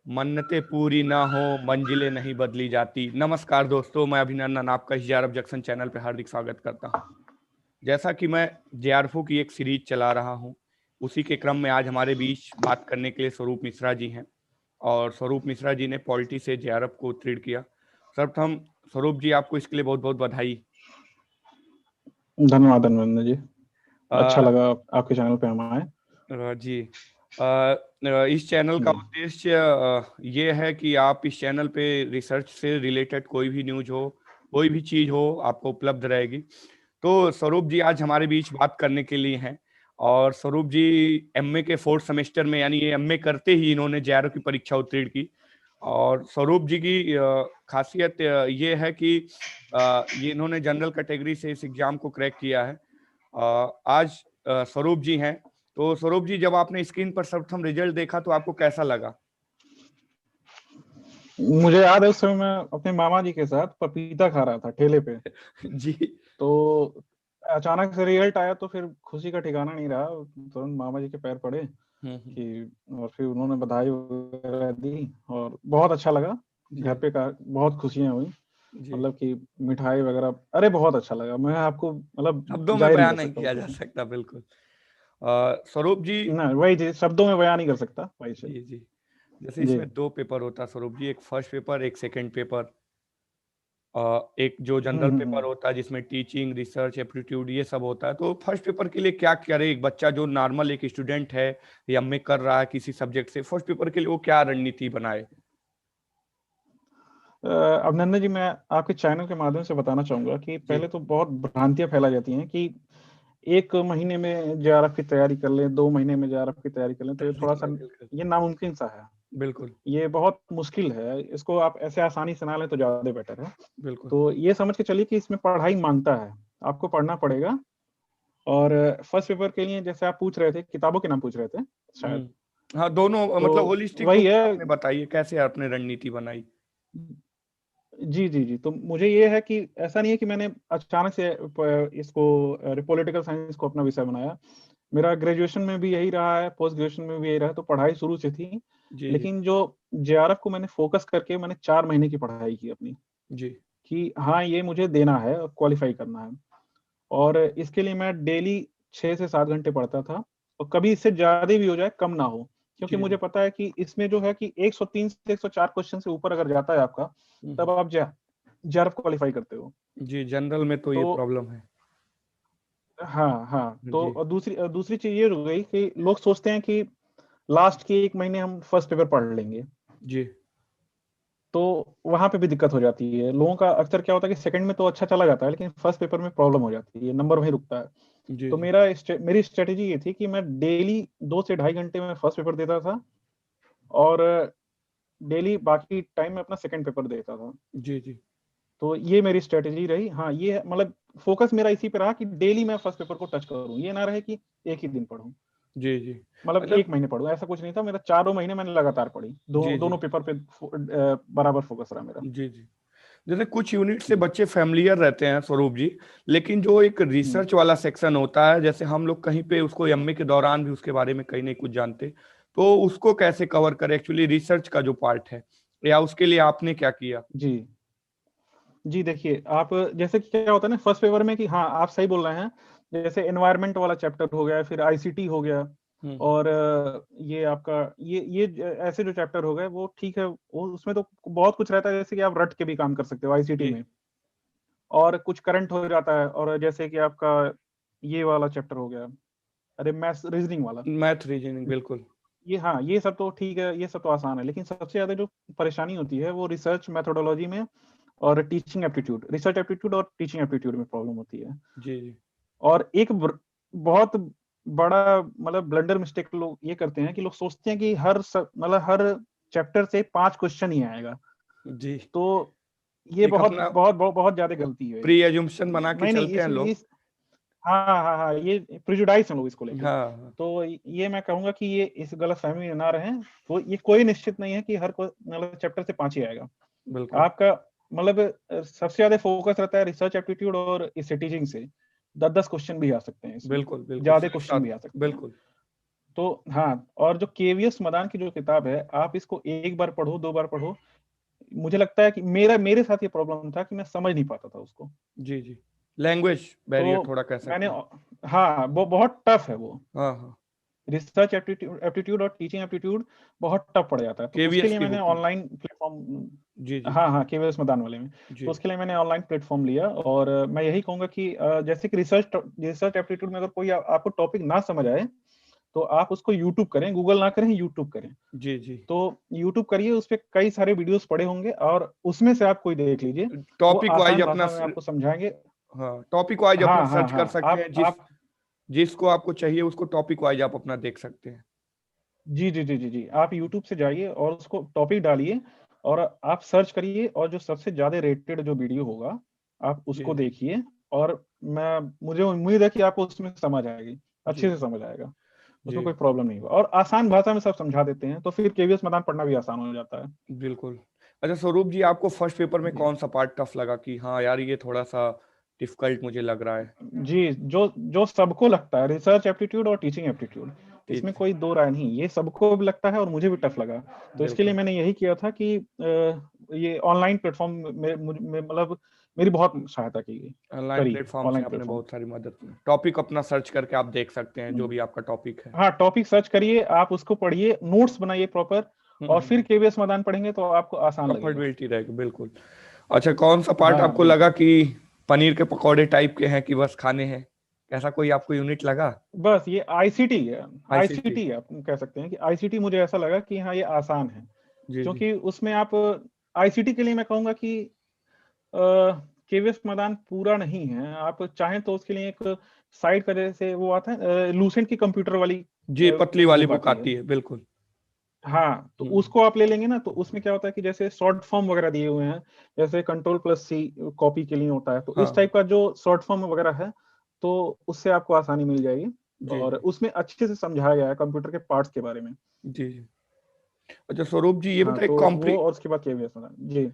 मन्नतें पूरी ना हो, मंजिलें नहीं बदली जाती। नमस्कार दोस्तों, मैं अभिनंदन आपका जेआरएफ जंक्शन चैनल पे हार्दिक स्वागत करता हूँ। जैसा कि मैं जेआरएफ की एक सीरीज चला रहा हूँ, उसी के क्रम में आज हमारे बीच बात करने के लिए स्वरूप मिश्रा जी हैं। और स्वरूप मिश्रा जी ने पॉलिटी से जेआरएफ को उत्तीर्ण किया। सर्वप्रथम स्वरूप जी, आपको इसके लिए बहुत बहुत बधाई। धन्यवाद अभिनंदन जी। अच्छा अ, लगा आपके चैनल पे हम आए। जी, इस चैनल का जी उद्देश्य ये है कि आप इस चैनल पे रिसर्च से रिलेटेड कोई भी न्यूज हो, कोई भी चीज़ हो, आपको उपलब्ध रहेगी। तो स्वरूप जी आज हमारे बीच बात करने के लिए हैं। और स्वरूप जी एमए के 4th सेमेस्टर में, यानी ये एमए करते ही इन्होंने जेआरएफ की परीक्षा उत्तीर्ण की। और स्वरूप जी की खासियत ये है कि ये इन्होंने जनरल कैटेगरी से इस एग्जाम को क्रैक किया है। आज स्वरूप जी हैं। तो स्वरूप जी, जब आपने स्क्रीन पर सर्वप्रथम रिजल्ट देखा तो आपको कैसा लगा? मुझे याद है उस समय मैं अपने मामा जी के साथ पपीता खा रहा था ठेले पे। जी। तो अचानक से रिजल्ट आया तो फिर खुशी का ठिकाना नहीं रहा। तुरंत मामा जी के पैर पड़े हम्म। कि और फिर उन्होंने बधाई वगैरह दी और बहुत अच्छा लगा। जी घर पे का बहुत खुशियां हुई। जी। मतलब कि मिठाई वगैरह, अरे बहुत अच्छा लगा। मैं आपको मतलब शब्दों में जाहिर नहीं बयान कर नहीं सकता किया जा उसको। सकता, बिल्कुल। स्वरूप जी। ना वही चीज शब्दों में बयान नहीं कर सकता भाई से। जी जी। जैसे जी इसमें दो पेपर होता है स्वरूप जी, एक फर्स्ट पेपर, एक सेकंड पेपर। एक जो जनरल पेपर हम्म। होता है जिसमें टीचिंग, रिसर्च, एप्टीट्यूड ये सब होता है। तो फर्स्ट पेपर के लिए क्या करे एक बच्चा जो नॉर्मल एक स्टूडेंट है या एमए कर रहा है किसी सब्जेक्ट से, फर्स्ट पेपर के लिए वो क्या रणनीति बनाए? अभिनंदन जी, मैं आपके चैनल के माध्यम से बताना चाहूंगा कि जी पहले तो बहुत भ्रांतियां फैलाई जाती हैं कि 1 महीने में जेआरएफ की तैयारी कर लें, 2 महीने में जेआरएफ की तैयारी कर लें, तो ये थोड़ा सा बिल्कुल बिल्कुल। ये नामुमकिन सा है। बिल्कुल ये बहुत मुश्किल है। इसको आप ऐसे आसानी से ना लें तो ज्यादा बेटर है। बिल्कुल। तो ये समझ के चलिए कि इसमें पढ़ाई मांगता है, आपको पढ़ना पड़ेगा। और फर्स्ट पेपर के लिए जैसे आप पूछ रहे थे, किताबों के नाम पूछ रहे थे शायद। हाँ, दोनों तो मतलब होलिस्टिक वही रूप से है। आपने बताइए कैसे आपने रणनीति बनाई। जी जी जी, तो मुझे ये है कि ऐसा नहीं है कि मैंने अचानक से इसको पॉलिटिकल साइंस को अपना विषय बनाया। मेरा ग्रेजुएशन में भी यही रहा है, पोस्ट ग्रेजुएशन में भी यही रहा है, तो पढ़ाई शुरू से थी। जी जी। लेकिन जो जेआरएफ को मैंने फोकस करके मैंने 4 महीने की पढ़ाई की अपनी, जी कि हाँ ये मुझे देना है और क्वालिफाई करना है। और इसके लिए मैं डेली 6 से 7 घंटे पढ़ता था। और कभी इससे ज्यादा भी हो जाए, कम ना हो, क्योंकि जी मुझे जी। पता है कि इसमें जो है कि 103 से 104 क्वेश्चन से ऊपर अगर जाता है आपका, हम्म। तब आप जेआरएफ क्वालिफाई करते हो। जी, जनरल में तो तो ये प्रॉब्लम है। हाँ हाँ, तो जी और दूसरी चीज ये हो गई कि लोग सोचते हैं कि लास्ट के 1 महीने हम फर्स्ट पेपर पढ़ लेंगे। जी। तो वहां पे भी दिक्कत हो जाती है लोगों का। अक्सर क्या होता है कि सेकंड में तो अच्छा चला जाता है, लेकिन फर्स्ट पेपर में प्रॉब्लम हो जाती है, नंबर वहीं रुकता है। जी तो जी। मेरी स्ट्रेटेजी ये थी कि मैं डेली 2 से ढाई घंटे में फर्स्ट पेपर देता था, और डेली बाकी टाइम में अपना सेकंड पेपर देता था। जी जी। तो ये मेरी स्ट्रेटेजी रही। हाँ, ये मतलब फोकस मेरा इसी पे रहा कि डेली मैं फर्स्ट पेपर को टच करूँ, ये ना रहे कि एक ही दिन पढूं, जी जी। मतलब अच्छा। 1 महीने पढूं। ऐसा कुछ नहीं था मेरा। चारों महीने मैंने लगातार पढ़ी, जी जी। दोनों पेपर पे बराबर फोकस रहा मेरा। जी जी। जैसे कुछ यूनिट से बच्चे फैमिलियर रहते हैं स्वरूप जी, लेकिन जो एक हम्म। रिसर्च वाला सेक्शन होता है, जैसे हम लोग कहीं पे उसको एमए के दौरान भी उसके बारे में कहीं नहीं कुछ जानते, तो उसको कैसे कवर करें एक्चुअली रिसर्च का जो पार्ट है, या उसके लिए आपने क्या किया? जी जी, देखिए आप, जैसे कि क्या होता है ना फर्स्ट पेपर में, कि हाँ आप सही बोल रहे हैं। जैसे एनवायरनमेंट वाला चैप्टर हो गया, फिर आईसीटी हो गया, हम्म। और ये आपका ऐसे जो चैप्टर हो गए वो ठीक है। वो उसमें तो बहुत कुछ रहता है, जैसे कि आप रट के भी काम कर सकते हो आईसीटी जी। में। और कुछ करंट हो जाता है, और जैसे कि आपका ये वाला चैप्टर हो गया, अरे मैथ्स रीजनिंग वाला। मैथ रीजनिंग, बिल्कुल। ये हाँ, ये सब तो ठीक है, ये सब तो आसान है। लेकिन सबसे ज्यादा जो परेशानी होती है वो रिसर्च मेथोडोलॉजी में और टीचिंग एप्टीट्यूड, रिसर्च एप्टीट्यूड और टीचिंग एप्टीट्यूड में प्रॉब्लम होती है। जी जी। और एक बहुत बड़ा मतलब ब्लंडर मिस्टेक लोग ये करते हैं कि लोग सोचते हैं कि मतलब हर चैप्टर से 5 क्वेश्चन ही आएगा। जी। तो ये एक बहुत अपना बहुत बहुत, बहुत ज्यादा गलती है। प्री एजुम्पशन बना के नहीं नहीं, चलते हैं लोग। हाँ हाँ हाँ, ये प्रिजुडाइज हैं लोग इसको लेके। हाँ। तो ये मैं कहूंगा कि ये इस गलत फहमी में ना रहें। तो ये कोई निश्चित नहीं है कि हर कोई मतलब चैप्टर से 5 ही आएगा बिल्कुल आपका। मतलब सबसे ज्यादा फोकस रहता है रिसर्च एप्टीट्यूड और इससे टीचिंग से 10-10 क्वेश्चन भी आ सकते हैं इसमें, बिल्कुल। बिल्कुल ज्यादा सिर्फ क्वेश्चन साथ। भी आ सकते हैं। बिल्कुल। तो हाँ, और जो केवीएस मदान की जो किताब है, आप इसको एक बार पढ़ो, 2 बार पढ़ो, मुझे लगता है कि मेरे साथ ये प्रॉब्लम था कि मैं समझ नहीं पाता था उसको। जी, जी। लैंग्वेज बैरियर तो थोड़ा कह मैंने सकते हैं। हाँ, वो बहुत टफ है वो। हाँ, हाँ। रिसर्च एप्टीट्यूड और टीचिंग एप्टीट्यूड बहुत टफ पड़ जाता है। तो उसके केवीएस लिए की मैंने बुक में। ऑनलाइन प्लेटफ़ॉर्म जी, जी। हाँ, हाँ, केवीएस मदान वाले में। तो जी। उसके लिए मैंने ऑनलाइन प्लेटफ़ॉर्म लिया और मैं यही कहूँगा कि जैसे कि रिसर्च एप्टीट्यूड में अगर कोई आपको टॉपिक ना समझ आए, तो आप उसको यूट्यूब करें, गूगल ना करें, यूट्यूब करें। जी, जी। तो यूट्यूब करिए, उसपे कई सारे वीडियोज़ पड़े होंगे और उसमें से आप कोई देख लीजिए। वो टॉपिक वाइज़ आसान अपना भाषा में आपको समझाएँगे। हाँ, टॉपिक वाइज़ अपना हाँ, हाँ, सर्च कर हाँ। सकते हैं, आप जिसको आपको चाहिए उसको टॉपिक वाइज़ आप अपना देख सकते हैं। जी, जी, जी, जी, जी। आप यूट्यूब से जाइए और उसको टॉपिक डालिए और आप सर्च करिए और जो सबसे ज़्यादा रेटेड जो वीडियो होगा, आप जी, उसको देखिए और मुझे उम्मीद है कि आपको उसमें समझ आएगी, जी, अच्छे से समझ आएगा। जी, उसमें कोई प्रॉब्लम नहीं होगा और आसान भाषा में सब समझा देते हैं, तो फिर केवीएस मदान पढ़ना भी आसान हो जाता है। बिल्कुल। अच्छा स्वरूप जी, आपको फर्स्ट पेपर में जी। कौन-सा पार्ट टफ लगा कि हाँ यार, ये थोड़ा-सा डिफ़िकल्ट मुझे लग रहा है? जी, जो जो सबको लगता है रिसर्च एप्टीट्यूड और टीचिंग एप्टीट्यूड, जी, इसमें जी। कोई 2 राय नहीं, ये सबको भी लगता है और मुझे भी टफ लगा। तो इसके लिए बिल्कुल। मैंने यही किया था कि ये ऑनलाइन प्लेटफ़ॉर्म में मतलब मेरी बहुत सहायता ऑनलाइन करी प्लेटफ़ॉर्म से ऑनलाइन आपने प्लेटफ़ॉर्म। बहुत सारी मदद की। टॉपिक अपना सर्च करके आप देख सकते हैं, जो भी आपका टॉपिक है। हाँ, टॉपिक सर्च करिए, आप उसको पढ़िए, नोट्स बनाइए प्रॉपर हुँ, और हुँ, फिर हुँ। केवीएस मदान पढ़ेंगे तो आपको आसान लगेगा। कंफर्टेबिलिटी रहेगी, बिल्कुल। अच्छा, कौन-सा पार्ट हाँ, आपको लगा बिल्कुल। कि पनीर के पकौड़े टाइप के हैं कि बस खाने हैं? ऐसा कोई आपको यूनिट लगा? बस ये आईसीटी है, आईसीटी? आईसीटी है, आप कह सकते हैं कि आईसीटी मुझे ऐसा लगा कि हाँ, ये आसान है। जी, जी। क्योंकि उसमें आप आईसीटी के लिए मैं कहूँगा कि केवीएस मैदान पूरा नहीं है। आप चाहें तो उसके लिए एक साइट का जैसे वो आता है लूसेंट की कंप्यूटर वाली जी, पतली एक वाली बुक बुक आती है। आती है, बिल्कुल। हाँ, तो हुँ। उसको आप ले लेंगे ना तो उसमें क्या होता है कि जैसे शॉर्ट फॉर्म वगैरह दिए हुए हैं, जैसे कंट्रोल+C कॉपी के लिए होता है। तो इस हाँ, टाइप का जो शॉर्ट फॉर्म वगैरह है, तो उससे आपको आसानी मिल जाएगी जी, और जी। उसमें अच्छे से समझाया गया है कंप्यूटर के पार्ट्स के बारे में। जी, जी। अच्छा स्वरूप जी, ये हाँ, बताइए तो वो और उसके बाद केवीएस मैदान। जी।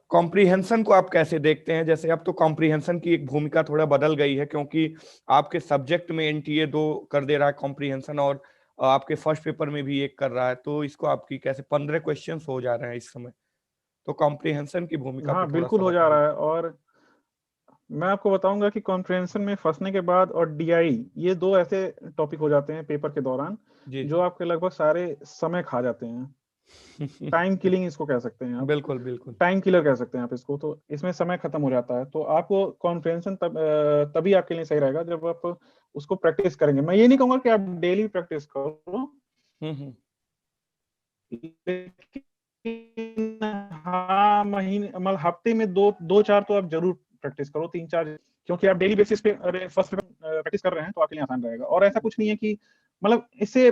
कॉम्प्रिहेंशन को आप कैसे देखते हैं? जैसे अब तो कॉम्प्रिहेंशन की एक भूमिका थोड़ा बदल गई है, क्योंकि आपके सब्जेक्ट में एनटीए 2 कर दे रहा है कॉम्प्रिहेंशन, और आपके फर्स्ट पेपर में भी 1 कर रहा है। तो इसको आपकी कैसे 15 क्वेश्चन्स हो जा रहे हैं इस समय। तो कॉम्प्रिहेंशन की भूमिका पे हाँ, बिल्कुल थोड़ा-सा हो जा बताइए। रहा है और मैं आपको बताऊँगा कि कॉम्प्रिहेंशन में फँसने के बाद और डीआई ये 2 ऐसे टॉपिक हो जाते हैं पेपर के दौरान, जी, जो जी। आपके लगभग सारे समय खा जाते हैं। टाइम किलिंग इसको कह सकते हैं आप। बिल्कुल, बिल्कुल। टाइम किलर कह सकते हैं आप इसको, तो इसमें समय खत्म हो जाता है। तो आपको कॉम्प्रिहेंशन तभी आपके लिए सही रहेगा जब आप उसको प्रैक्टिस करेंगे। मैं ये नहीं कहूँगा कि आप डेली प्रैक्टिस करो, हुँ, हुँ। लेकिन हाँ, महीने मतलब हफ्ते में 2-4 तो आप ज़रूर प्रैक्टिस करो, 3-4 क्योंकि आप डेली बेसिस पे अरे फर्स्ट पेपर प्रैक्टिस कर रहे हैं, तो आपके लिए आसान रहेगा। और ऐसा कुछ नहीं है कि मतलब इससे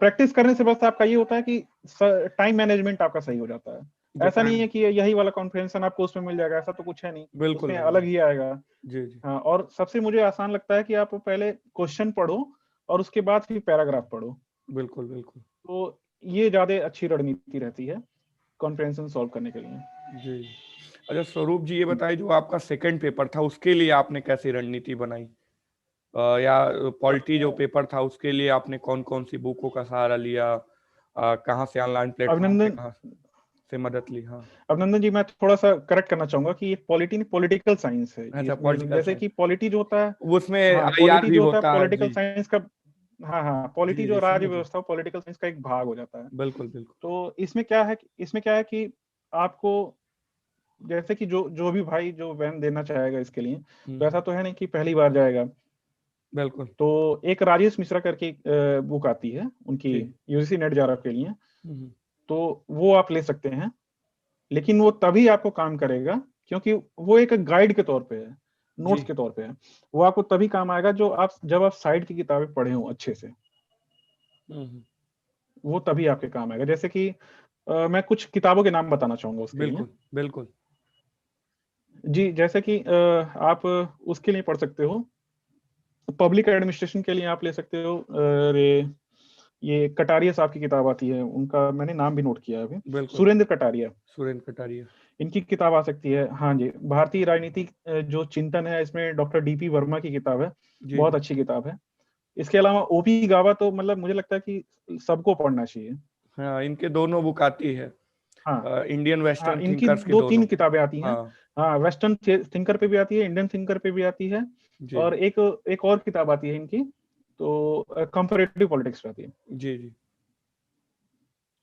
प्रैक्टिस करने से बस आपका ये होता है कि टाइम मैनेजमेंट आपका सही हो जाता है। जी, ऐसा नहीं टाइम है कि यही वाला कॉम्प्रिहेंशन आपको उसमें मिल जाएगा, ऐसा तो कुछ है नहीं, बिल्कुल उसमें नहीं अलग है। ही आएगा। जी, जी। हाँ, और सबसे मुझे आसान लगता है कि आप पहले क्वेश्चन पढ़ो और उसके बाद फिर पैराग्राफ पढ़ो। बिल्कुल, बिल्कुल। तो ये ज़्यादा अच्छी रणनीति रहती है कॉम्प्रिहेंशन सॉल्व करने के लिए। जी। अच्छा स्वरूप जी, ये बताइए, जो आपका सेकंड पेपर था उसके लिए आपने कैसी रणनीति बनाई? या पॉलिटी जो पेपर था उसके लिए आपने कौन-कौन सी बुकों का सहारा लिया? कहाँ से ऑनलाइन प्लेटफ़ॉर्म पे अभिनंदन कहाँ से मदद ली? हाँ। अभिनंदन जी, मैं थोड़ा-सा करेक्ट करना चाहूँगा कि ये पॉलिटी नहीं पॉलिटिकल साइंस है। अच्छा, इसमें पॉलिटिकल जैसे साइंस। कि पॉलिटी जो होता है उसमें हाँ, आईआर पॉलिटी भी जो होता है होता है। पॉलिटिकल जी। साइंस का हाँ, हाँ, पॉलिटी जी, जो जी, राज्य समझ गया। व्यवस्था वो पॉलिटिकल साइंस का एक भाग हो जाता है। बिल्कुल, बिल्कुल। तो इसमें क्या है कि आपको जैसे कि जो जो भी भाई जो वैन देना चाहेगा इसके लिए, हुँ, तो हुँ। ऐसा तो है नहीं कि पहली बार जाएगा। बिल्कुल। तो एक राजेश मिश्रा करके बुक आती है उनकी जी। यूजीसी नेट जेआरएफ के लिए, हुँ, हुँ। तो वो आप ले सकते हैं। लेकिन वो तभी आपको काम करेगा क्योंकि वो एक गाइड के तौर पे है, नोट्स जी। के तौर पे है। वो आपको तभी काम आएगा जब आप साइड की किताबें पढ़े हों अच्छे से, हुँ, हुँ। वो तभी आपके काम आएगा। जैसे कि मैं कुछ किताबों के नाम बताना चाहूँगा उसके लिए। बिल्कुल, बिल्कुल। जी, जैसे कि आप उसके लिए पढ़ सकते हो, पब्लिक एडमिनिस्ट्रेशन के लिए आप ले सकते हो ये कटारिया साहब की किताब आती है, उनका मैंने नाम भी नोट किया है अभी, बिल्कुल। सुरेंद्र कटारिया। सुरेंद्र कटारिया। इनकी किताब आ सकती है। हाँ जी, भारतीय राजनीति जो चिंतन है इसमें डॉक्टर डीपी वर्मा की किताब है, जी, बहुत जी। अच्छी किताब है। इसके अलावा ओपी गावा तो मतलब मुझे लगता है कि सबको पढ़ना चाहिए। हाँ, इनके दोनों बुक आती है, हाँ इंडियन हाँ, वेस्टर्न इनकी थिंकर्स के 2-3 दोनों। किताबें आती हैं। हाँ हाँ, वेस्टर्न थिंकर पे भी आती है, इंडियन थिंकर पे भी आती है, जी और एक एक और किताब आती है इनकी, तो कंपैरेटिव पॉलिटिक्स पे आती है। जी जी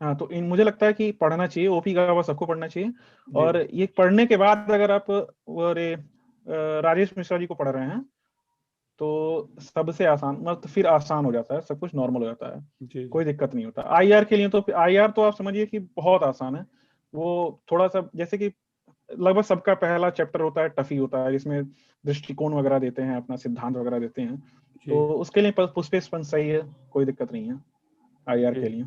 हाँ, तो इन मुझे लगता है कि पढ़ना चाहिए, ओपी गावा सबको पढ़ना चाहिए। जी और ये पढ़ने के बाद अगर आप राजेश मिश्रा जी को पढ़ रहे हैं, तो सबसे आसान, मतलब फिर आसान हो जाता है, सब कुछ नॉर्मल हो जाता है, जी जी कोई दिक्कत नहीं होता। आईआर के लिए तो, आईआर तो आप समझिए कि बहुत आसान है। वो थोड़ा सा जैसे कि लगभग सबका पहला चैप्टर होता है, टफ ही होता है, जिसमें दृष्टिकोण वगैरह देते हैं, अपना सिद्धांत वगैरह देते हैं, जी तो उसके लिए पुष्पेश सही है, कोई दिक्कत नहीं है आईआर जी। के लिए।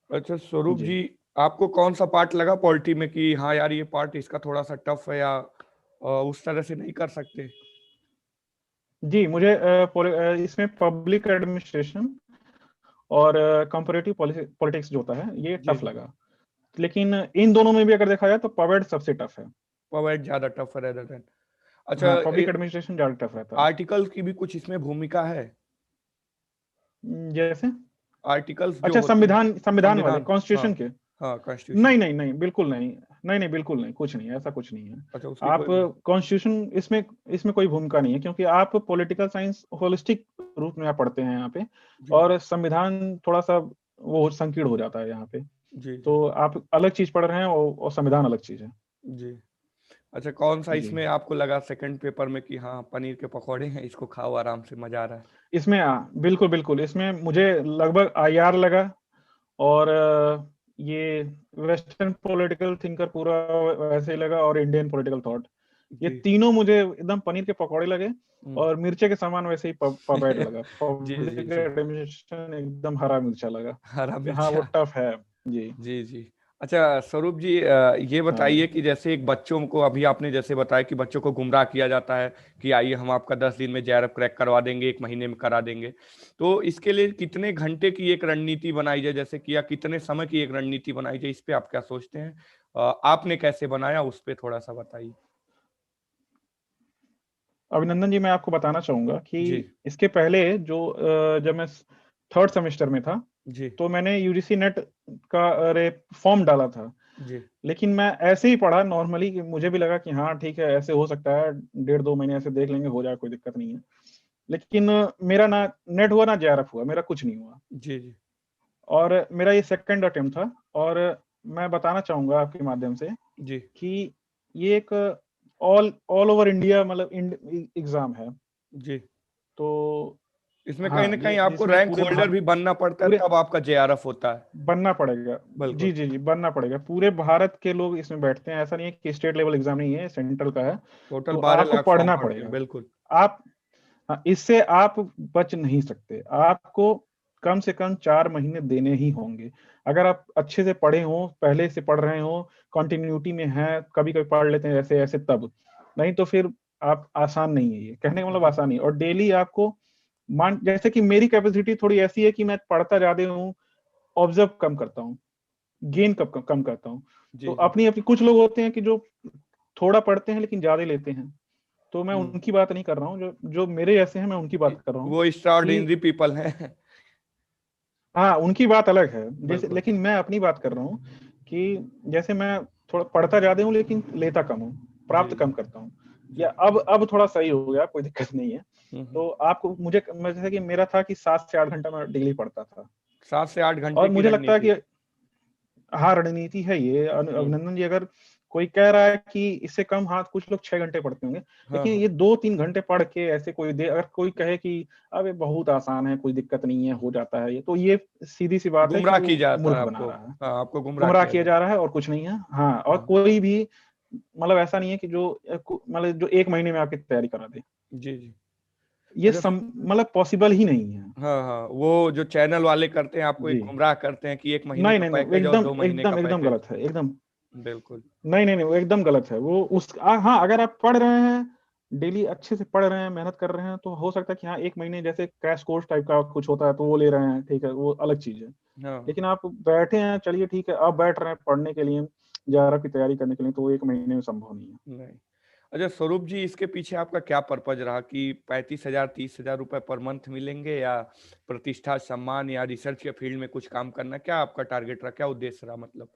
अच्छा स्वरूप जी जी, आपको कौन सा पार्ट लगा पॉलिटी में कि हाँ यार ये पार्ट इसका थोड़ा सा टफ है, या उस तरह से नहीं कर सकते? जी, मुझे इसमें पब्लिक एडमिनिस्ट्रेशन और कंपैरेटिव पॉलिटिक्स जो होता है, ये जी टफ जी। लगा। लेकिन इन दोनों में भी अगर देखा जाए तो पवेड सबसे टफ है। पॉइंट ज्यादा टफ है देन। अच्छा, हाँ, पब्लिक एडमिनिस्ट्रेशन ज्यादा टफ रहता है। आर्टिकल की भी कुछ इसमें भूमिका है? जैसे, आर्टिकल्स जो अच्छा, होते हैं, संविधान संविधान वाले, संविधान। हाँ कॉन्स्टिट्यूशन के? हाँ, कॉन्स्टिट्यूशन। नहीं नहीं नहीं, बिल्कुल नहीं। नहीं नहीं, बिल्कुल नहीं, कुछ नहीं, ऐसा कुछ नहीं है। अच्छा, उसकी आप कोई कॉन्स्टिट्यूशन, इसमें इसमें कोई भूमिका नहीं है, क्योंकि आप पॉलिटिकल साइंस होलिस्टिक रूप में आप पढ़ते हैं यहाँ पे, जी और संविधान थोड़ा सा वो संकीर्ण हो जाता है यहाँ पे। जी जी तो आप अलग चीज पढ़ रहे हैं, और संविधान अलग चीज है। जी। अच्छा, कौन सा जी, इसमें आपको लगा सेकंड पेपर में कि हाँ पनीर के पकौड़े हैं, इसको खाओ आराम से, मजा आ रहा है? इसमें बिल्कुल बिल्कुल, इसमें मुझे लगभग आईआर लगा, और ये वेस्टर्न पॉलिटिकल थिंकर पूरा वैसे ही लगा, और इंडियन पॉलिटिकल थॉट, ये जी तीनों मुझे एकदम पनीर के पकौड़े लगे। हम्म। और मिर्चे के सामान वैसे ही पपेट लगा, जी जी पब्लिक जी। एडमिनिस्ट्रेशन एकदम हरा मिर्चा लगा। हरा कि हाँ, वो मिर्चा। टफ है। जी। जी जी। अच्छा स्वरूप जी, ये हाँ बताइए कि जैसे एक बच्चों को, अभी आपने जैसे बताया कि बच्चों को गुमराह किया जाता है कि आइए हम आपका 10 दिन में जेआरएफ क्रैक करवा देंगे, 1 महीने में करा देंगे, तो इसके लिए कितने घंटे की एक रणनीति बनाई जाए, जैसे कि, या कितने समय की एक रणनीति बनाई जाए, इस पे आप क्या सोचते हैं? आपने कैसे बनाया, उस पे थोड़ा सा बताइए। अभिनंदन जी, मैं आपको बताना चाहूंगा कि जी इसके पहले जो जब मैं थर्ड सेमेस्टर में था, जी तो मैंने यूजीसी नेट का अरे फॉर्म डाला था। जी लेकिन मैं ऐसे ही पढ़ा नॉर्मली, कि मुझे भी लगा कि हाँ ठीक है, ऐसे हो सकता है, 1.5-2 महीने ऐसे देख लेंगे, हो जाए, कोई दिक्कत नहीं है। लेकिन मेरा ना नेट हुआ ना जेआरएफ हुआ, मेरा कुछ नहीं हुआ। जी जी और मेरा ये सेकंड अटेम्प्ट था। और मैं बताना चाहूंगा आपके माध्यम से जी कि ये एक ऑल ऑल ओवर इंडिया मतलब एग्जाम है। जी। तो इसमें कहीं हाँ, ना कहीं ये आपको जिसमें रैंक पूरे होल्डर भी बनना पड़ता है, पूरे तब आपका जेआरएफ होता है। बनना पड़ेगा। बिल्कुल। जी जी जी, बनना पड़ेगा, पूरे भारत के लोग इसमें बैठते हैं, ऐसा नहीं है कि स्टेट लेवल एग्जाम नहीं है, सेंट्रल का है। टोटल तो 12 लाख आपको फॉर्म पढ़ना पड़ते हैं, पड़ेगा। बिल्कुल। आप, हाँ, इससे आप बच नहीं सकते, आपको कम से कम 4 महीने देने ही होंगे। अगर आप अच्छे से पढ़े हो, पहले से पढ़ रहे हो, कंटिन्यूटी में है, कभी कभी पढ़ लेते हैं ऐसे ऐसे, तब नहीं तो फिर आप, आसान नहीं है ये, कहने का मतलब जी आसान नहीं। और डेली आपको, मान जैसे कि मेरी कैपेसिटी थोड़ी ऐसी है कि मैं पढ़ता ज्यादा हूँ, ऑब्जर्व कम करता हूँ, गेन कम करता हूँ। तो जी जी। अपनी अपनी, कुछ लोग होते हैं कि जो थोड़ा पढ़ते हैं लेकिन ज्यादा लेते हैं, तो मैं हम्म। उनकी बात नहीं कर रहा हूँ, जो जो मेरे जैसे हैं, मैं उनकी बात कर रहा हूँ वो कि एक्स्ट्राऑर्डिनरी पीपल हैं। हाँ, उनकी बात अलग है जैसे। बिल्कुल। लेकिन मैं अपनी बात कर रहा हूँ कि जैसे मैं थोड़ा पढ़ता ज्यादा हूँ लेकिन लेता कम हूँ, जी प्राप्त जी कम करता हूँ। जी। या अब थोड़ा सही हो गया, कोई दिक्कत नहीं है। हम्म। तो आपको, मुझे, मैं जैसे कि मेरा था कि 7 से 8 घंटा मैं डेली पढ़ता था। 7 से 8 घंटे और की मुझे लगता है रणनीति। कि हाँ, रणनीति है ये। हम्म। अभिनंदन जी, अगर कोई कह रहा है कि इससे कम, हाँ, कुछ लोग 6 घंटे पढ़ते होंगे, हाँ लेकिन हाँ। ये 2-3 घंटे पढ़ के ऐसे कोई दे, अगर कोई कहे कि अबे बहुत आसान है, कोई दिक्कत नहीं है, हो जाता है ये, तो ये सीधी सी बात है कि गुमराह की वो जाता है मूर्ख बना आपको। रहा है, हाँ, आपको गुमराह गुमराह किया किया जाता जा रहा है, और कुछ नहीं है। हाँ, है। और हाँ। कोई भी मतलब ऐसा नहीं है कि जो मतलब जो 1 महीने में आपकी तैयारी करा दे, जी जी। ये अच्छा मतलब पॉसिबल ही नहीं है। हाँ हाँ, वो जो चैनल वाले करते हैं, आपको एक जी, गुमराह करते हैं कि 1 महीने नहीं का नहीं नहीं, वो पैकेज और एकदम 2 महीने का एकदम एकदम पैकेज। गलत है, एकदम। बिल्कुल। नहीं नहीं नहीं, वो एकदम गलत है। वो हाँ, अगर आप पढ़ रहे हैं, डेली अच्छे से पढ़ रहे हैं, मेहनत कर रहे हैं, तो हो सकता है कि हाँ, 1 महीने जैसे क्रैश कोर्स टाइप का कुछ होता है तो वो ले रहे हैं, ठीक है, वो अलग चीज है। हाँ। लेकिन आप बैठे हैं, चलिए ठीक है, अब बैठ रहे हैं पढ़ने के लिए, जेआरएफ की तैयारी करने के लिए, तो वो 1 महीने में संभव नहीं है। नहीं। अच्छा स्वरूप जी, इसके पीछे आपका क्या पर्पज रहा कि 35,000 30,000 रुपए पर मंथ मिलेंगे, या प्रतिष्ठा, सम्मान, या रिसर्च के फील्ड में कुछ काम करना? क्या आपका टारगेट रहा, क्या उद्देश्य रहा मतलब?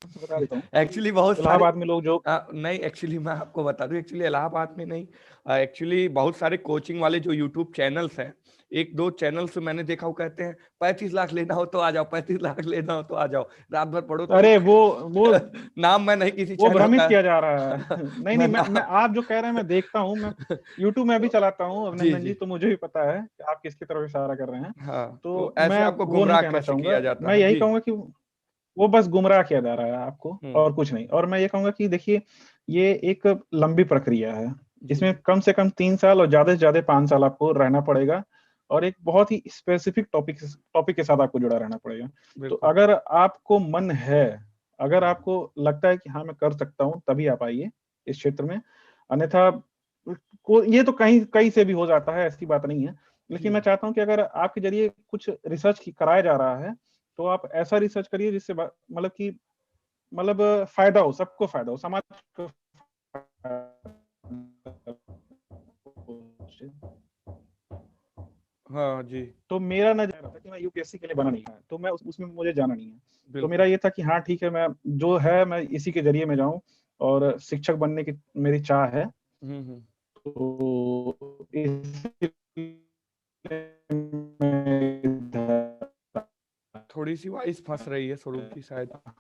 बता देता हूँ कि एक्चुअली बहुत सारे इलाहाबाद में लोग जो नहीं, एक्चुअली मैं आपको बता दूं, एक्चुअली इलाहाबाद में नहीं, एक्चुअली बहुत सारे कोचिंग वाले जो यूट्यूब चैनल्स हैं, एक दो चैनल्स मैंने देखा, वो कहते हैं 35 लाख लेना हो तो आ जाओ, 35 लाख लेना हो तो आ जाओ, रात भर पढ़ो तो अरे वो नाम मैं नहीं किसी वो चैनल भ्रमित का किया जा रहा है। नहीं मैं नहीं, मैं नाम आप जो कह रहे हैं मैं देखता हूँ, मैं यूट्यूब में भी चलाता हूँ जी अभिनंदन जी, जी, तो मुझे भी पता है कि आप किसकी तरफ इशारा कर रहे हैं। हाँ, तो तो ऐसे मैं आपको वो नहीं गुमराह कहना कैसे किया चाहूंगा, जाता मैं है यही जी? कहूंगा कि वो बस गुमराह किया जा रहा है आपको हम्म, और कुछ नहीं। और मैं ये कहूंगा कि देखिए, ये एक लंबी प्रक्रिया है। जी इसमें जी, कम से कम 3 साल और ज्यादा से ज्यादा 5 साल आपको रहना पड़ेगा, और एक बहुत ही स्पेसिफिक टॉपिक के साथ आपको जुड़ा रहना पड़ेगा। तो बिल्कुल, अगर आपको मन है, अगर आपको लगता है कि हाँ मैं कर सकता हूँ, तभी आप आइए इस क्षेत्र में। अन्यथा ये तो कहीं कहीं से भी हो जाता है, ऐसी बात नहीं है। लेकिन जी मैं चाहता हूँ कि अगर आपके जरिए कुछ रिसर्च कराया जा रहा है, तो आप ऐसा रिसर्च करिए जिससे मतलब कि फायदा हो, सबको फायदा हो, समाज को फायदा हो। हाँ जी, तो मेरा ना जा रहा था कि मैं यूपीएससी के लिए बना नहीं है, तो मैं उसमें मुझे जाना नहीं है। तो मेरा बिल्कुल, ये था कि हाँ ठीक है, मैं जो है मैं इसी के जरिए में जाऊं, और शिक्षक बनने की मेरी चाह है। हम्म, तो इसलिए मैं इधर थोड़ी सी वॉइस फंस रही है स्वरूप जी शायद, आया।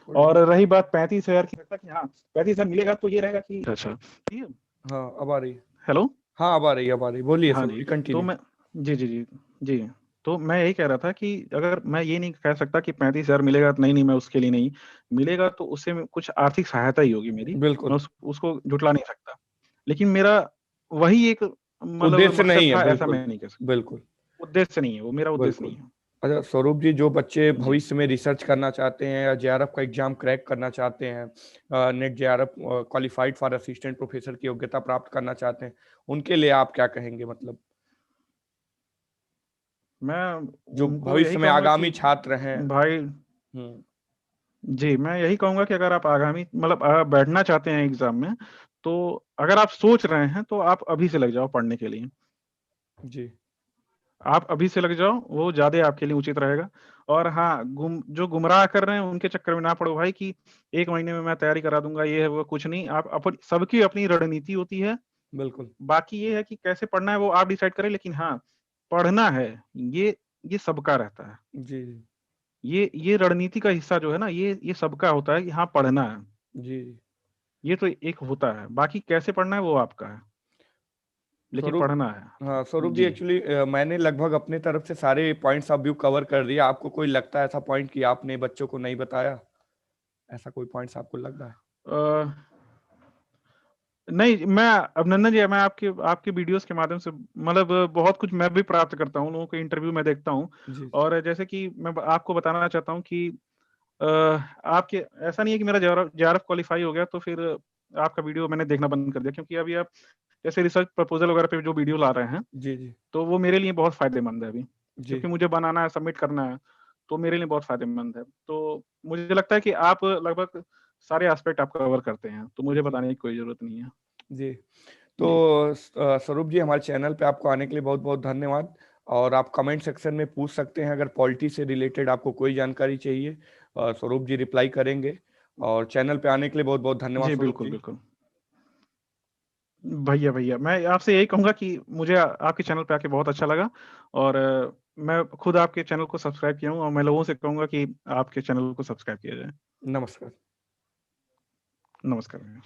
थोड़ी, और रही बात 35,000 की, लगता कि हाँ 35,000 मिलेगा, तो ये रहेगा कि अच्छा हाँ अब आ रही है, हेलो। हाँ अब आ रही है, अब आ रही है, बोलिए हाँ स्वरूप जी, जी, तो कंटिन्यू। मैं जी तो मैं यही कह रहा था कि अगर मैं ये नहीं कह सकता कि 35,000 मिलेगा तो नहीं नहीं, मैं उसके लिए नहीं, मिलेगा तो उससे कुछ आर्थिक सहायता ही होगी मेरी, बिल्कुल, मैं उसको झुटला नहीं सकता। लेकिन मेरा वही एक उद्देश्य मकसद नहीं है, था, ऐसा बिल्कुल, मैं नहीं कह सकता। बिल्कुल, उद्देश्य नहीं है वो, मेरा उद्देश्य नहीं बिल्कुल। है। अच्छा स्वरूप जी, जो बच्चे जी भविष्य में रिसर्च करना चाहते हैं या जेआरएफ का एग्जाम क्रैक करना चाहते हैं, net JRF qualified for assistant professor की योग्यता प्राप्त करना चाहते हैं, उनके लिए आप क्या कहेंगे मतलब, मैं जो उनको यही भविष्य में कहूंगा कि आगामी छात्र हैं? भाई, हम्म, जी मैं यही कहूंगा कि अगर आप आगामी बैठना चाहते हैं एग्जाम में, तो अगर आप सोच रहे हैं तो आप अभी से लग जाओ पढ़ने के लिए। जी आप अभी से लग जाओ, वो ज्यादा आपके लिए उचित रहेगा। और हाँ, जो गुमराह कर रहे हैं उनके चक्कर में ना पड़ो भाई, कि 1 महीने में मैं तैयारी करा दूंगा, ये है वो, कुछ नहीं। आप अपन सबकी अपनी रणनीति होती है। बिल्कुल, बाकी ये है कि कैसे पढ़ना है वो आप डिसाइड करें, लेकिन हाँ, पढ़ना है, ये ये सबका रहता है। जी जी ये रणनीति का हिस्सा जो है ना, ये सबका होता है कि हाँ पढ़ना है। जी जी। ये तो एक होता है, बाकी कैसे पढ़ना है वो आपका है, लेकिन स्वरूप, पढ़ना है। हाँ स्वरूप जी, जी। एक्चुअली मैंने लगभग अपने तरफ से सारे पॉइंट्स ऑफ व्यू कवर कर दिया। आपको कोई लगता है ऐसा पॉइंट कि आपने बच्चों को नहीं बताया, ऐसा कोई पॉइंट्स आपको लग रहा है? अ, नहीं, मैं अभिनंदन जी, मैं आपके आपके वीडियोस के माध्यम से बहुत कुछ मैं भी प्राप्त करता हूँ, लोगों के इंटरव्यू में देखता हूँ। जी और जैसे कि मैं आपको बताना चाहता हूँ कि आपके ऐसा नहीं है कि मेरा जेआरएफ क्वालिफाई हो गया तो फिर आपका वीडियो मैंने देखना बंद कर दिया, क्योंकि अभी आप जैसे रिसर्च प्रपोजल वगैरह पे जो वीडियो ला रहे हैं, जी जी तो वो मेरे लिए बहुत फायदेमंद है अभी, जी, क्योंकि मुझे बनाना है, सबमिट करना है, तो मेरे लिए बहुत फायदेमंद है। तो मुझे लगता है कि आप लगभग सारे एस्पेक्ट आप कवर करते हैं, तो मुझे जी बताने की कोई जरूरत नहीं है। जी। तो जी स्वरूप जी, हमारे चैनल पे आपको आने के लिए बहुत बहुत धन्यवाद। और आप कमेंट सेक्शन में पूछ सकते हैं, अगर पॉलिटी से रिलेटेड आपको कोई जानकारी चाहिए, स्वरूप जी रिप्लाई करेंगे। और चैनल पे आने के लिए बहुत बहुत धन्यवाद जी, स्वरूप बिल्कुल जी। बिल्कुल। भैया भैया, मैं आपसे यही कहूंगा कि मुझे आपके चैनल पे आके बहुत अच्छा लगा, और मैं खुद आपके चैनल को सब्सक्राइब किया हूँ, और मैं लोगों से कहूंगा कि आपके चैनल को सब्सक्राइब किया जाए। नमस्कार। नमस्कार भैया।